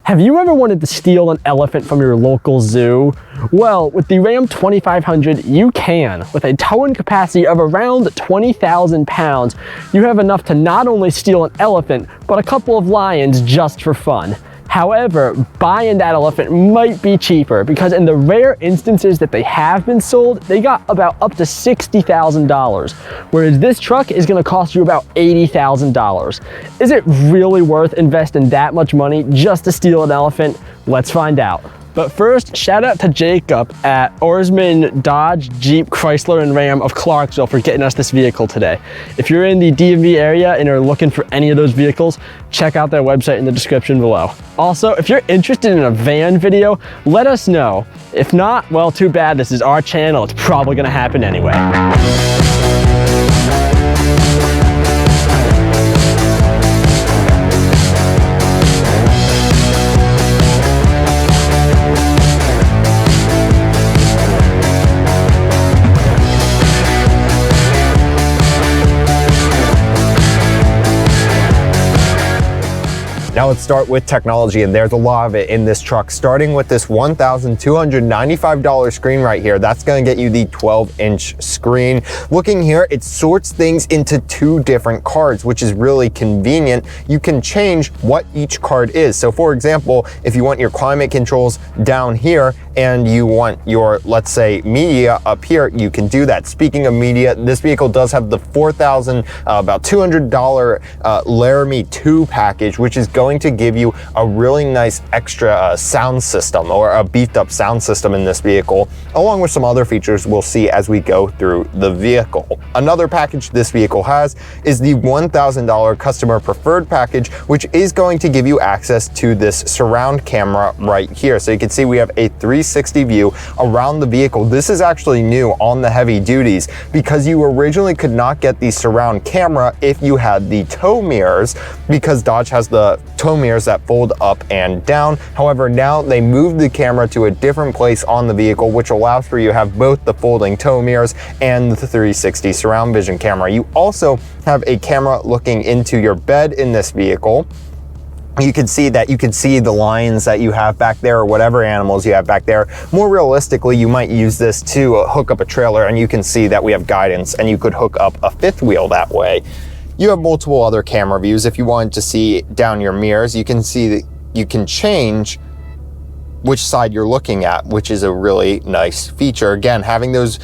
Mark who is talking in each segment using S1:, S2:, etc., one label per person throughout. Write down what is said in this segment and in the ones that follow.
S1: Have you ever wanted to steal an elephant from your local zoo? Well, with the Ram 2500, you can. With a towing capacity of around 20,000 pounds, you have enough to not only steal an elephant, but a couple of lions just for fun. However, buying that elephant might be cheaper because in the rare instances that they have been sold, they got about up to $60,000, whereas this truck is gonna cost you about $80,000. Is it really worth investing that much money just to steal an elephant? Let's find out. But first, shout out to Jacob at Oarsman Dodge, Jeep, Chrysler, and Ram of Clarksville for getting us this vehicle today. If you're in the DMV area and are looking for any of those vehicles, check out their website in the description below. Also, if you're interested in a van video, let us know. If not, well, too bad, this is our channel. It's probably gonna happen anyway.
S2: Now let's start with technology, and there's a lot of it in this truck, starting with this $1,295 screen right here. That's gonna get you the 12-inch screen. Looking here, it sorts things into 2 different cards, which is really convenient. You can change what each card is. So for example, if you want your climate controls down here and you want your, let's say, media up here, you can do that. Speaking of media, this vehicle does have the about $200 Laramie 2 package, which is going to give you a really nice extra sound system, or a beefed up sound system in this vehicle, along with some other features we'll see as we go through the vehicle. Another package this vehicle has is the $1,000 customer preferred package, which is going to give you access to this surround camera right here. So you can see we have a 360 view around the vehicle. This is actually new on the heavy duties because you originally could not get the surround camera if you had the tow mirrors, because Dodge has the tow mirrors that fold up and down. However, now they moved the camera to a different place on the vehicle, which allows for you to have both the folding tow mirrors and the 360 surround vision camera. You also have a camera looking into your bed in this vehicle. You can see the lions that you have back there, or whatever animals you have back there. More realistically, you might use this to hook up a trailer, and you can see that we have guidance, and you could hook up a 5th wheel that way. You have multiple other camera views. If you wanted to see down your mirrors, you can see that you can change which side you're looking at, which is a really nice feature. Again, having those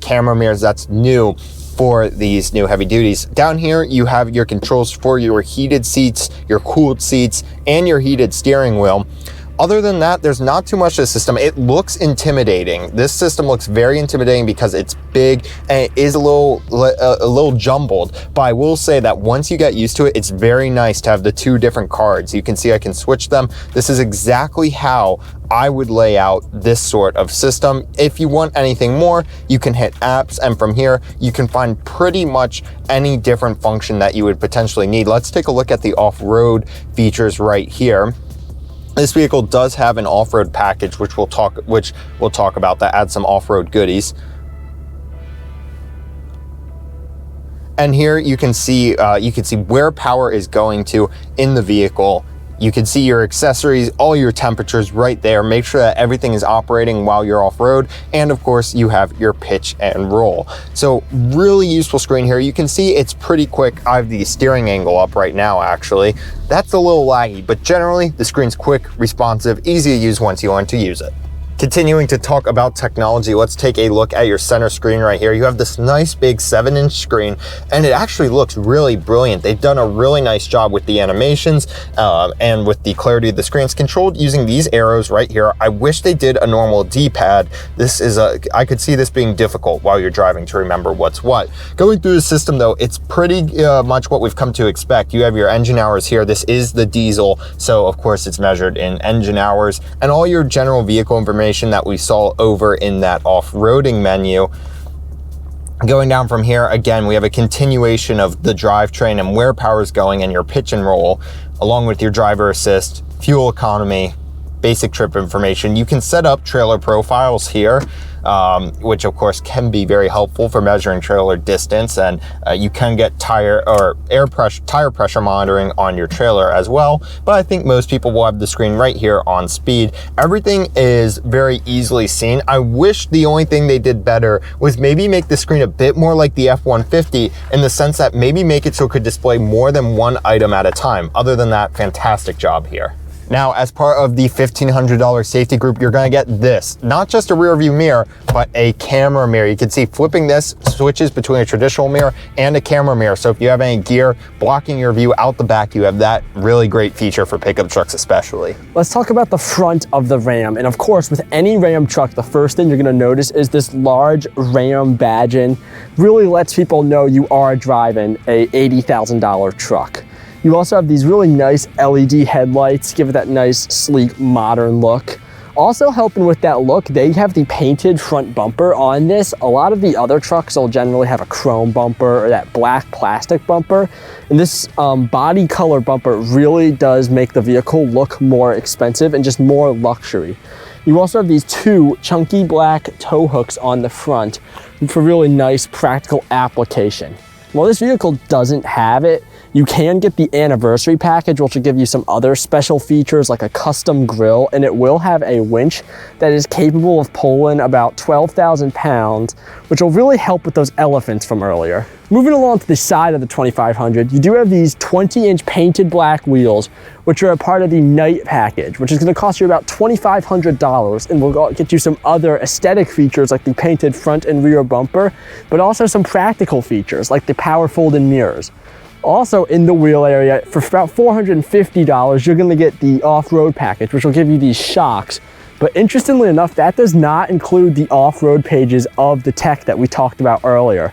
S2: camera mirrors, that's new for these new heavy duties. Down here, you have your controls for your heated seats, your cooled seats, and your heated steering wheel. Other than that, there's not too much to the system. It looks intimidating. This system looks very intimidating because it's big and it is a little jumbled. But I will say that once you get used to it, it's very nice to have the 2 different cards. You can see I can switch them. This is exactly how I would lay out this sort of system. If you want anything more, you can hit apps, and from here, you can find pretty much any different function that you would potentially need. Let's take a look at the off-road features right here. This vehicle does have an off-road package, which we'll talk about, that adds some off-road goodies. And here you can see where power is going to in the vehicle. You can see your accessories, all your temperatures right there. Make sure that everything is operating while you're off-road. And of course, you have your pitch and roll. So really useful screen here. You can see it's pretty quick. I have the steering angle up right now, actually. That's a little laggy, but generally the screen's quick, responsive, easy to use once you learn to use it. Continuing to talk about technology, let's take a look at your center screen right here. You have this nice big 7-inch screen, and it actually looks really brilliant. They've done a really nice job with the animations and with the clarity of the screen. It's controlled using these arrows right here. I wish they did a normal D-pad. I could see this being difficult while you're driving to remember what's what. Going through the system though, it's pretty much what we've come to expect. You have your engine hours here. This is the diesel, so of course it's measured in engine hours, and all your general vehicle information that we saw over in that off-roading menu. Going down from here, again, we have a continuation of the drivetrain and where power is going, and your pitch and roll, along with your driver assist, fuel economy, basic trip information. You can set up trailer profiles here, which of course can be very helpful for measuring trailer distance, and you can get tire pressure monitoring on your trailer as well. But I think most people will have the screen right here on speed. Everything is very easily seen. I wish the only thing they did better was maybe make the screen a bit more like the F-150, in the sense that maybe make it so it could display more than one item at a time. Other than that, fantastic job here. Now, as part of the $1,500 safety group, you're gonna get this, not just a rear view mirror, but a camera mirror. You can see flipping this switches between a traditional mirror and a camera mirror. So if you have any gear blocking your view out the back, you have that really great feature for pickup trucks especially.
S1: Let's talk about the front of the Ram. And of course, with any Ram truck, the first thing you're gonna notice is this large Ram badging. Really lets people know you are driving a $80,000 truck. You also have these really nice LED headlights, give it that nice, sleek, modern look. Also helping with that look, they have the painted front bumper on this. A lot of the other trucks will generally have a chrome bumper or that black plastic bumper. And this body color bumper really does make the vehicle look more expensive and just more luxury. You also have these two chunky black tow hooks on the front for really nice practical application. While this vehicle doesn't have it, you can get the anniversary package, which will give you some other special features like a custom grille, and it will have a winch that is capable of pulling about 12,000 pounds, which will really help with those elephants from earlier. Moving along to the side of the 2500, you do have these 20-inch painted black wheels, which are a part of the night package, which is going to cost you about $2,500, and will get you some other aesthetic features like the painted front and rear bumper, but also some practical features like the power folding mirrors. Also in the wheel area, for about $450, you're going to get the off-road package, which will give you these shocks. But interestingly enough, that does not include the off-road pages of the tech that we talked about earlier.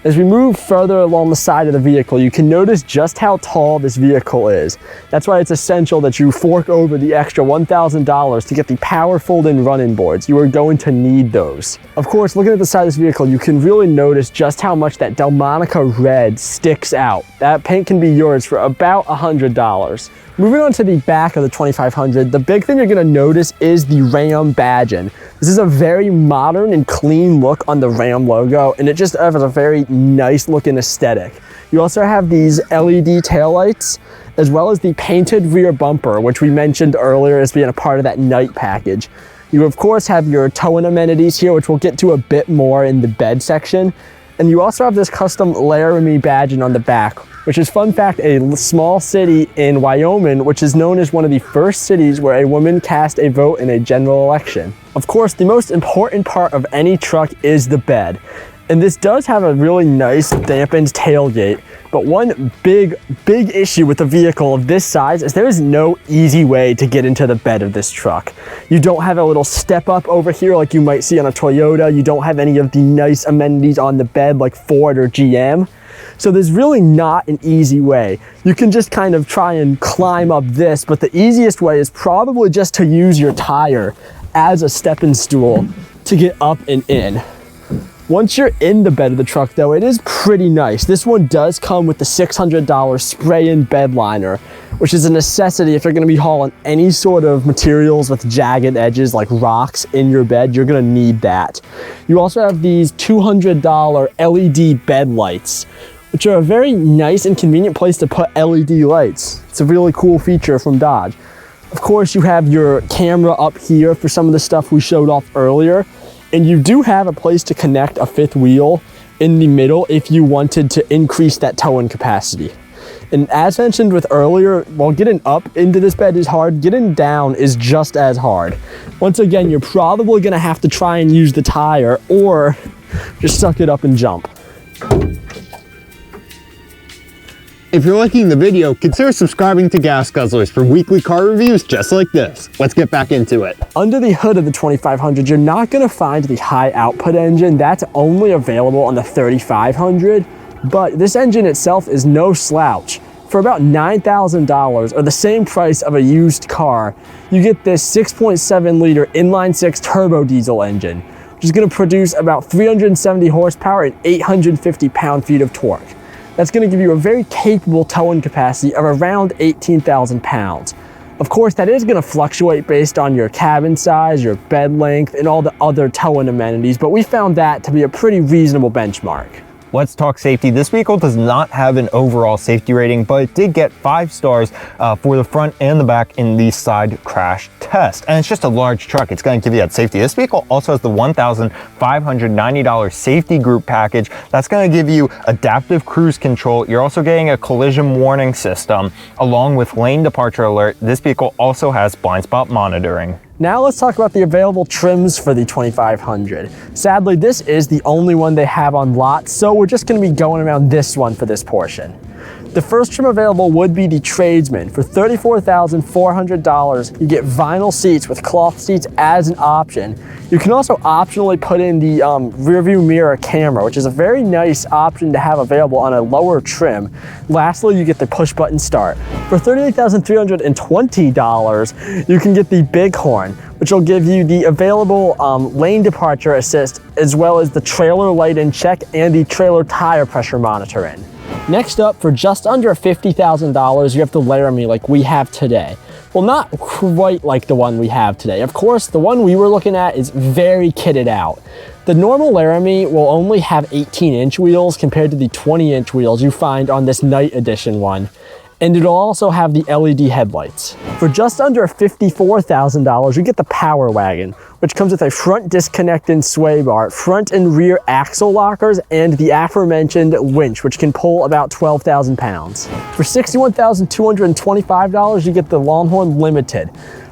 S1: As we move further along the side of the vehicle, you can notice just how tall this vehicle is. That's why it's essential that you fork over the extra $1,000 to get the power fold-in running boards. You are going to need those. Of course, looking at the side of this vehicle, you can really notice just how much that Delmonica red sticks out. That paint can be yours for about $100. Moving on to the back of the 2500, the big thing you're gonna notice is the Ram badging. This is a very modern and clean look on the Ram logo, and it just has a very nice looking aesthetic. You also have these LED taillights, as well as the painted rear bumper, which we mentioned earlier as being a part of that night package. You of course have your towing amenities here, which we'll get to a bit more in the bed section. And you also have this custom Laramie badging on the back, which is, fun fact, a small city in Wyoming, which is known as one of the first cities where a woman cast a vote in a general election. Of course, the most important part of any truck is the bed. And this does have a really nice dampened tailgate, but one big issue with a vehicle of this size is there is no easy way to get into the bed of this truck. You don't have a little step up over here like you might see on a Toyota. You don't have any of the nice amenities on the bed like Ford or GM. So there's really not an easy way. You can just kind of try and climb up this, but the easiest way is probably just to use your tire as a stepping stool to get up and in. Once you're in the bed of the truck though, it is pretty nice. This one does come with the $600 spray-in bed liner, which is a necessity if you're gonna be hauling any sort of materials with jagged edges like rocks in your bed. You're gonna need that. You also have these $200 LED bed lights, which are a very nice and convenient place to put LED lights. It's a really cool feature from Dodge. Of course, you have your camera up here for some of the stuff we showed off earlier. And you do have a place to connect a fifth wheel in the middle if you wanted to increase that towing capacity. And as mentioned with earlier, while getting up into this bed is hard, getting down is just as hard. Once again, you're probably gonna have to try and use the tire or just suck it up and jump.
S2: If you're liking the video, consider subscribing to Gas Guzzlers for weekly car reviews just like this. Let's get back into it.
S1: Under the hood of the 2500, you're not gonna find the high output engine. That's only available on the 3500, but this engine itself is no slouch. For about $9,000, or the same price of a used car, you get this 6.7 liter inline-six turbo diesel engine, which is gonna produce about 370 horsepower and 850 pound-feet of torque. That's gonna give you a very capable towing capacity of around 18,000 pounds. Of course, that is gonna fluctuate based on your cabin size, your bed length, and all the other towing amenities, but we found that to be a pretty reasonable benchmark.
S2: Let's talk safety. This vehicle does not have an overall safety rating, but it did get 5 stars for the front and the back in the side crash test. And it's just a large truck. It's going to give you that safety. This vehicle also has the $1,590 safety group package. That's going to give you adaptive cruise control. You're also getting a collision warning system along with lane departure alert. This vehicle also has blind spot monitoring.
S1: Now let's talk about the available trims for the 2500. Sadly, this is the only one they have on lot, so we're just gonna be going around this one for this portion. The first trim available would be the Tradesman. For $34,400, you get vinyl seats with cloth seats as an option. You can also optionally put in the rear view mirror camera, which is a very nice option to have available on a lower trim. Lastly, you get the push button start. For $38,320, you can get the Bighorn, which will give you the available lane departure assist, as well as the trailer light in check and the trailer tire pressure monitoring. Next up, for just under $50,000, you have the Laramie like we have today. Well, not quite like the one we have today. Of course, the one we were looking at is very kitted out. The normal Laramie will only have 18-inch wheels compared to the 20-inch wheels you find on this Night Edition one. And it'll also have the LED headlights. For just under $54,000, you get the Power Wagon, which comes with a front disconnect and sway bar, front and rear axle lockers, and the aforementioned winch, which can pull about 12,000 pounds. For $61,225, you get the Longhorn Limited,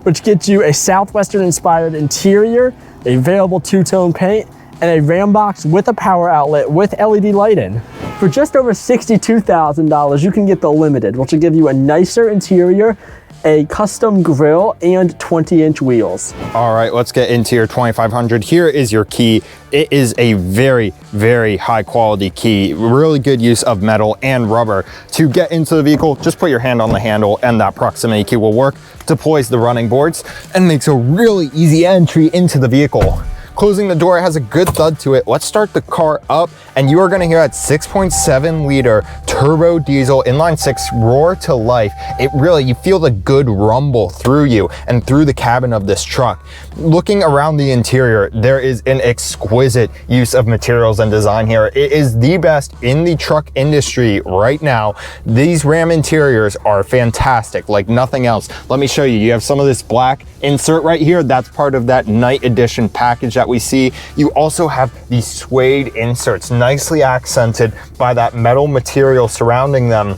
S1: which gets you a Southwestern-inspired interior, a variable two-tone paint, and a Ram box with a power outlet with LED lighting. For just over $62,000, you can get the Limited, which will give you a nicer interior, a custom grille, and 20-inch wheels.
S2: All right, let's get into your 2500. Here is your key. It is a very, very high quality key. Really good use of metal and rubber. To get into the vehicle, just put your hand on the handle and that proximity key will work. Deploys the running boards and makes a really easy entry into the vehicle. Closing the door, it has a good thud to it. Let's start the car up and you are gonna hear that 6.7 liter turbo diesel inline six roar to life. It really, you feel the good rumble through you and through the cabin of this truck. Looking around the interior, there is an exquisite use of materials and design here. It is the best in the truck industry right now. These Ram interiors are fantastic, like nothing else. Let me show you. You have some of this black insert right here. That's part of that Night Edition package that we see. You also have these suede inserts, nicely accented by that metal material surrounding them.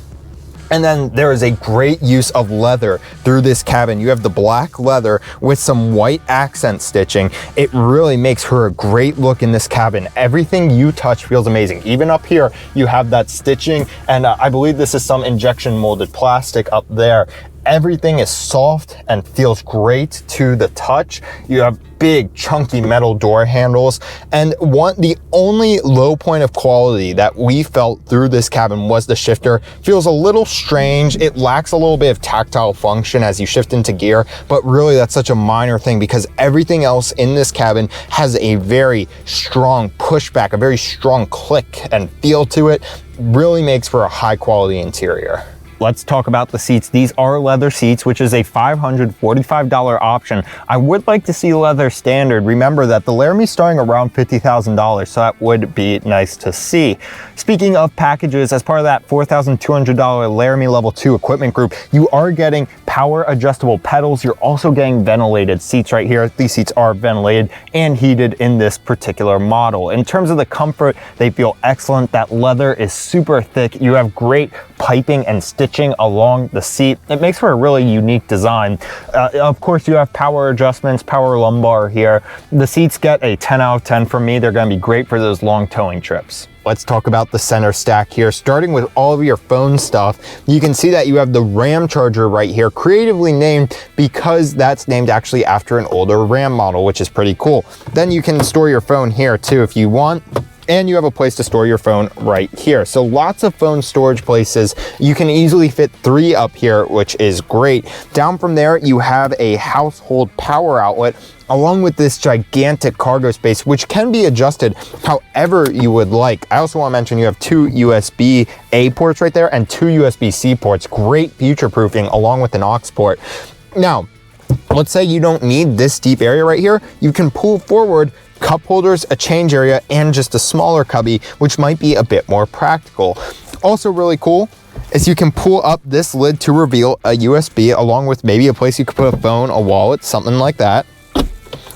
S2: And then there is a great use of leather through this cabin. You have the black leather with some white accent stitching. It really makes for a great look in this cabin. Everything you touch feels amazing. Even up here, you have that stitching, and I believe this is some injection molded plastic up there. Everything is soft and feels great to the touch. You have big chunky metal door handles, and the only low point of quality that we felt through this cabin was the shifter. Feels a little strange. It lacks a little bit of tactile function as you shift into gear, but really that's such a minor thing because everything else in this cabin has a very strong pushback, a very strong click and feel to it. Really makes for a high quality interior. Let's talk about the seats. These are leather seats, which is a $545 option. I would like to see leather standard. Remember that the Laramie's starting around $50,000, so that would be nice to see. Speaking of packages, as part of that $4,200 Laramie Level 2 equipment group, you are getting power adjustable pedals. You're also getting ventilated seats right here. These seats are ventilated and heated in this particular model. In terms of the comfort, they feel excellent. That leather is super thick. You have great piping and stitching along the seat. It makes for a really unique design. Of course, you have power adjustments, power lumbar here. The seats get a 10 out of 10 from me. They're going to be great for those long towing trips. Let's talk about the center stack here. Starting with all of your phone stuff, you can see that you have the Ram charger right here, creatively named because that's named actually after an older Ram model, which is pretty cool. Then you can store your phone here too if you want. And you have a place to store your phone right here. So lots of phone storage places. You can easily fit 3 up here, which is great. Down from there, you have a household power outlet along with this gigantic cargo space, which can be adjusted however you would like. I also want to mention you have 2 USB-A ports right there and 2 USB-C ports. Great future-proofing along with an aux port. Now, let's say you don't need this deep area right here. You can pull forward cup holders, a change area, and just a smaller cubby, which might be a bit more practical. Also really cool is you can pull up this lid to reveal a USB, along with maybe a place you could put a phone, a wallet, something like that.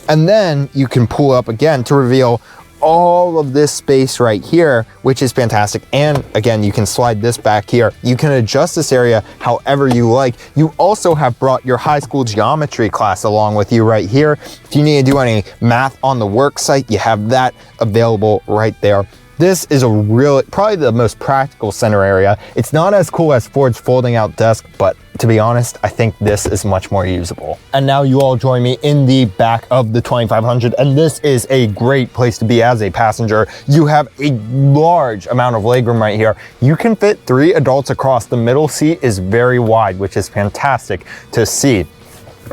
S2: And then you can pull up again to reveal all of this space right here, which is fantastic. And again, you can slide this back here. You can adjust this area however you like. You also have brought your high school geometry class along with you right here. If you need to do any math on the work site, you have that available right there. This is a really, probably the most practical center area. It's not as cool as Ford's folding out desk, but to be honest, I think this is much more usable. And now you all join me in the back of the 2500, and this is a great place to be as a passenger. You have a large amount of legroom right here. You can fit 3 adults across. The middle seat is very wide, which is fantastic to see.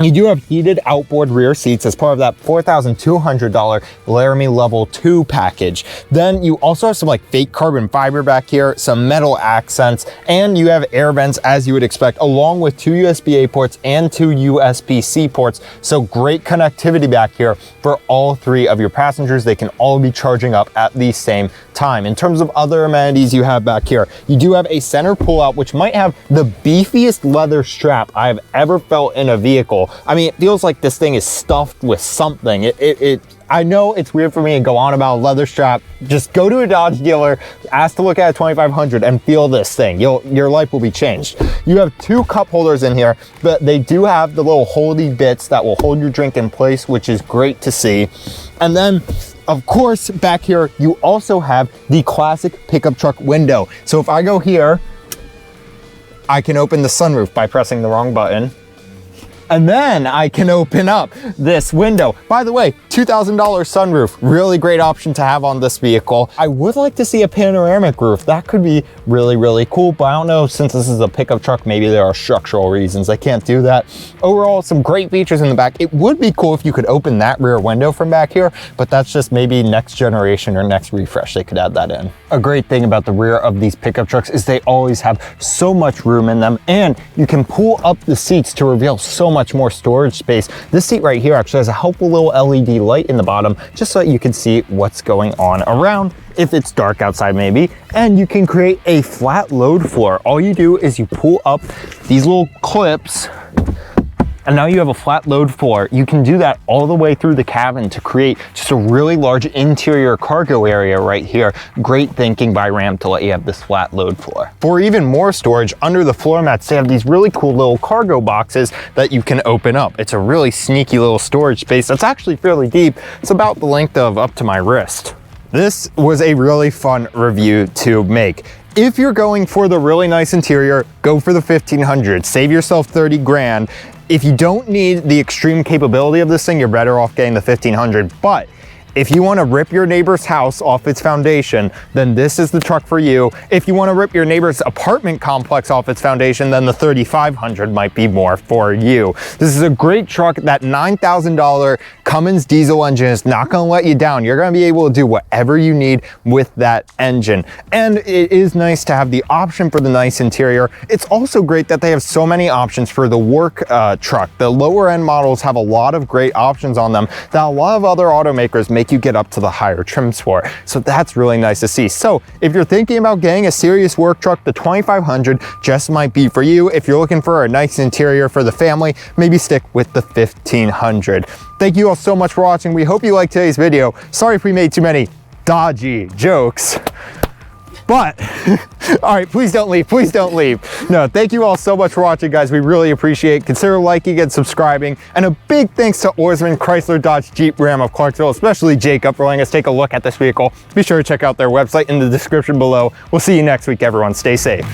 S2: You do have heated outboard rear seats as part of that $4,200 Laramie Level 2 package. Then you also have some like fake carbon fiber back here, some metal accents, and you have air vents as you would expect, along with 2 USB-A ports and 2 USB-C ports. So great connectivity back here for all 3 of your passengers. They can all be charging up at the same time. In terms of other amenities you have back here, you do have a center pullout, which might have the beefiest leather strap I've ever felt in a vehicle. I mean, it feels like this thing is stuffed with something. I know it's weird for me to go on about a leather strap. Just go to a Dodge dealer, ask to look at a 2500 and feel this thing. Your life will be changed. You have 2 cup holders in here, but they do have the little holdy bits that will hold your drink in place, which is great to see. And then, of course, back here, you also have the classic pickup truck window. So if I go here, I can open the sunroof by pressing the wrong button. And then I can open up this window. By the way, $2,000 sunroof, really great option to have on this vehicle. I would like to see a panoramic roof. That could be really, really cool, but I don't know, since this is a pickup truck, maybe there are structural reasons I can't do that. Overall, some great features in the back. It would be cool if you could open that rear window from back here, but that's just maybe next generation or next refresh, they could add that in. A great thing about the rear of these pickup trucks is they always have so much room in them, and you can pull up the seats to reveal so much more storage space. This seat right here actually has a helpful little LED light in the bottom, just so that you can see what's going on around if it's dark outside maybe. And you can create a flat load floor. All you do is you pull up these little clips, and now you have a flat load floor. You can do that all the way through the cabin to create just a really large interior cargo area right here. Great thinking by Ram to let you have this flat load floor. For even more storage, under the floor mats, they have these really cool little cargo boxes that you can open up. It's a really sneaky little storage space that's actually fairly deep. It's about the length of up to my wrist. This was a really fun review to make. If you're going for the really nice interior, go for the 1500. Save yourself 30 grand. If you don't need the extreme capability of this thing, you're better off getting the 1500. But if you want to rip your neighbor's house off its foundation, then this is the truck for you. If you want to rip your neighbor's apartment complex off its foundation, then the 3500 might be more for you. This is a great truck. That $9,000 Cummins diesel engine is not going to let you down. You're going to be able to do whatever you need with that engine. And it is nice to have the option for the nice interior. It's also great that they have so many options for the work truck. The lower end models have a lot of great options on them that a lot of other automakers make you get up to the higher trims for. So that's really nice to see. So if you're thinking about getting a serious work truck, the 2500 just might be for you. If you're looking for a nice interior for the family, maybe stick with the 1500. Thank you all so much for watching. We hope you liked today's video. Sorry if we made too many dodgy jokes, but all right, please don't leave. Please don't leave. No, thank you all so much for watching, guys. We really appreciate it. Consider liking and subscribing. And a big thanks to Oarsman Chrysler Dodge Jeep Ram of Clarksville, especially Jacob, for letting us take a look at this vehicle. Be sure to check out their website in the description below. We'll see you next week, everyone. Stay safe.